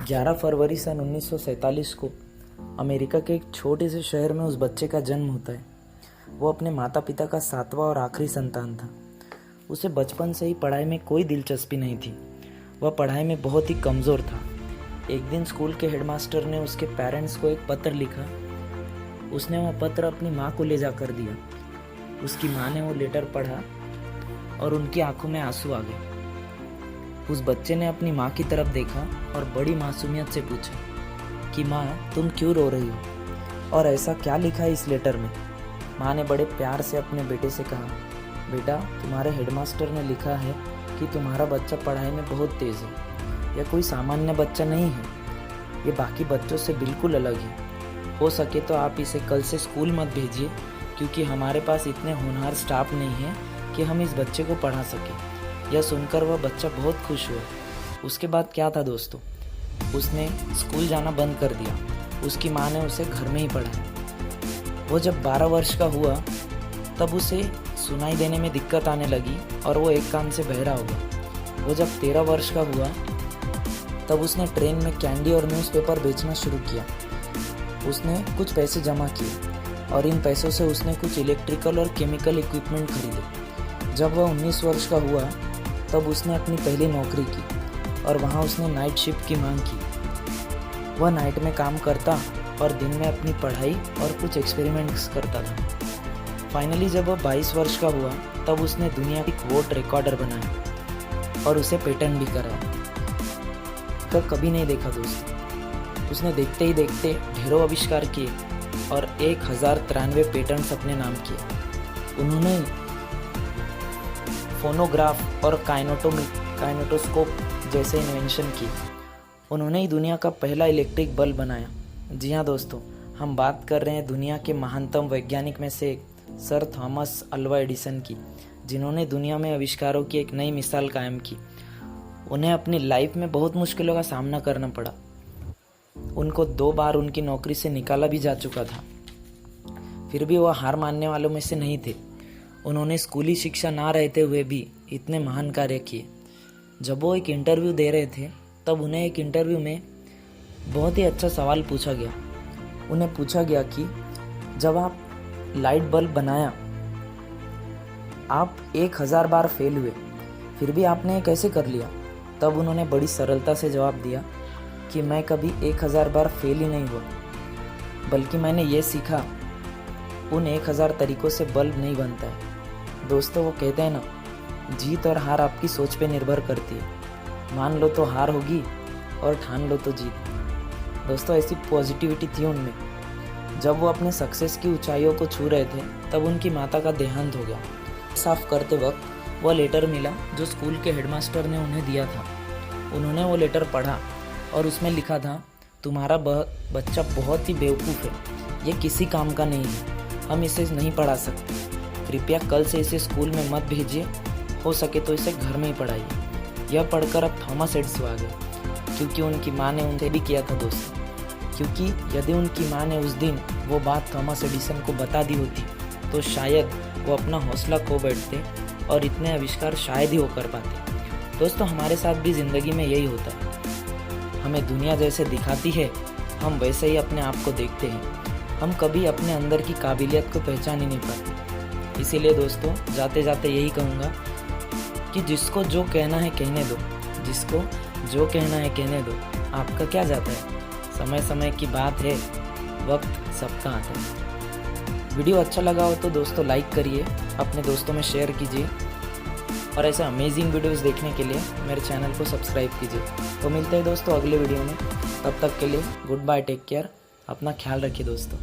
11 फरवरी सन 1947 को अमेरिका के एक छोटे से शहर में उस बच्चे का जन्म होता है। वो अपने माता पिता का 7वां और आखिरी संतान था। उसे बचपन से ही पढ़ाई में कोई दिलचस्पी नहीं थी। वह पढ़ाई में बहुत ही कमज़ोर था। एक दिन स्कूल के हेडमास्टर ने उसके पेरेंट्स को एक पत्र लिखा। उसने वह पत्र अपनी माँ को ले जाकर दिया। उसकी माँ ने वो लेटर पढ़ा और उनकी आंखों में आंसू आ गए। उस बच्चे ने अपनी माँ की तरफ देखा और बड़ी मासूमियत से पूछा कि माँ, तुम क्यों रो रही हो और ऐसा क्या लिखा है इस लेटर में। माँ ने बड़े प्यार से अपने बेटे से कहा, बेटा, तुम्हारे हेडमास्टर ने लिखा है कि तुम्हारा बच्चा पढ़ाई में बहुत तेज़ है। यह कोई सामान्य बच्चा नहीं है, ये बाकी बच्चों से बिल्कुल अलग है। हो सके तो आप इसे कल से स्कूल मत भेजिए, क्योंकि हमारे पास इतने होनहार स्टाफ नहीं है कि हम इस बच्चे को पढ़ा सकें। यह सुनकर वह बच्चा बहुत खुश हुआ। उसके बाद क्या था दोस्तों, उसने स्कूल जाना बंद कर दिया। उसकी माँ ने उसे घर में ही पढ़ाया। वो जब 12 वर्ष का हुआ तब उसे सुनाई देने में दिक्कत आने लगी और वो एक कान से बहरा हो गया। वो जब 13 वर्ष का हुआ तब उसने ट्रेन में कैंडी और न्यूज़पेपर बेचना शुरू किया। उसने कुछ पैसे जमा किए और इन पैसों से उसने कुछ इलेक्ट्रिकल और केमिकल इक्विपमेंट खरीदे। जब वह 19 वर्ष का हुआ तब उसने अपनी पहली नौकरी की और वहाँ उसने नाइट शिफ्ट की मांग की। वह नाइट में काम करता और दिन में अपनी पढ़ाई और कुछ एक्सपेरिमेंट्स करता था। फाइनली जब वह 22 वर्ष का हुआ तब उसने दुनिया की वोट रिकॉर्डर बनाया और उसे पेटेंट भी कराया। तो कभी नहीं देखा दोस्तों, उसने देखते ही देखते ढेरों आविष्कार किए और 1093 पेटेंट्स अपने नाम किए। उन्होंने फोनोग्राफ और काइनेटोस्कोप जैसे इन्वेंशन किए। उन्होंने ही दुनिया का पहला इलेक्ट्रिक बल्ब बनाया। जी हाँ दोस्तों, हम बात कर रहे हैं दुनिया के महानतम वैज्ञानिक में से एक सर थॉमस अल्वा एडिसन की, जिन्होंने दुनिया में आविष्कारों की एक नई मिसाल कायम की। उन्हें अपनी लाइफ में बहुत मुश्किलों का सामना करना पड़ा। उनको 2 बार उनकी नौकरी से निकाला भी जा चुका था। फिर भी वह हार मानने वालों में से नहीं थे। उन्होंने स्कूली शिक्षा ना रहते हुए भी इतने महान कार्य किए। जब वो एक इंटरव्यू दे रहे थे तब उन्हें एक इंटरव्यू में बहुत ही अच्छा सवाल पूछा गया। उन्हें पूछा गया कि जब आप लाइट बल्ब बनाया, आप 1000 बार फेल हुए, फिर भी आपने ये कैसे कर लिया। तब उन्होंने बड़ी सरलता से जवाब दिया कि मैं कभी 1000 बार फेल ही नहीं हुआ, बल्कि मैंने ये सीखा उन 1000 तरीकों से बल्ब नहीं बनता है। दोस्तों, वो कहते हैं ना, जीत और हार आपकी सोच पे निर्भर करती है। मान लो तो हार होगी और ठान लो तो जीत। दोस्तों, ऐसी पॉजिटिविटी थी उनमें। जब वो अपने सक्सेस की ऊंचाइयों को छू रहे थे तब उनकी माता का देहांत हो गया। साफ करते वक्त वह लेटर मिला जो स्कूल के हेडमास्टर ने उन्हें दिया था। उन्होंने वो लेटर पढ़ा और उसमें लिखा था, तुम्हारा बच्चा बहुत ही बेवकूफ़ है, ये किसी काम का नहीं है, हम इसे नहीं पढ़ा सकते। कृपया कल से इसे स्कूल में मत भेजिए, हो सके तो इसे घर में ही पढ़ाइए। यह पढ़कर अब थॉमस एडिसन आ गए, क्योंकि उनकी माँ ने उनसे भी किया था दोस्तों। क्योंकि यदि उनकी माँ ने उस दिन वो बात थॉमस एडिसन को बता दी होती तो शायद वो अपना हौसला खो बैठते और इतने आविष्कार शायद ही वो कर पाते। दोस्तों, हमारे साथ भी ज़िंदगी में यही होता है। हमें दुनिया जैसे दिखाती है, हम वैसे ही अपने आप को देखते हैं। हम कभी अपने अंदर की काबिलियत को पहचान ही नहीं पाते। इसीलिए दोस्तों, जाते जाते यही कहूँगा कि जिसको जो कहना है कहने दो, जिसको जो कहना है कहने दो। आपका क्या जाता है, समय समय की बात है, वक्त सबका आता है। वीडियो अच्छा लगा हो तो दोस्तों लाइक करिए, अपने दोस्तों में शेयर कीजिए और ऐसे अमेजिंग वीडियोस देखने के लिए मेरे चैनल को सब्सक्राइब कीजिए। तो मिलते हैं दोस्तों अगले वीडियो में। तब तक के लिए गुड बाय, टेक केयर, अपना ख्याल रखिए दोस्तों।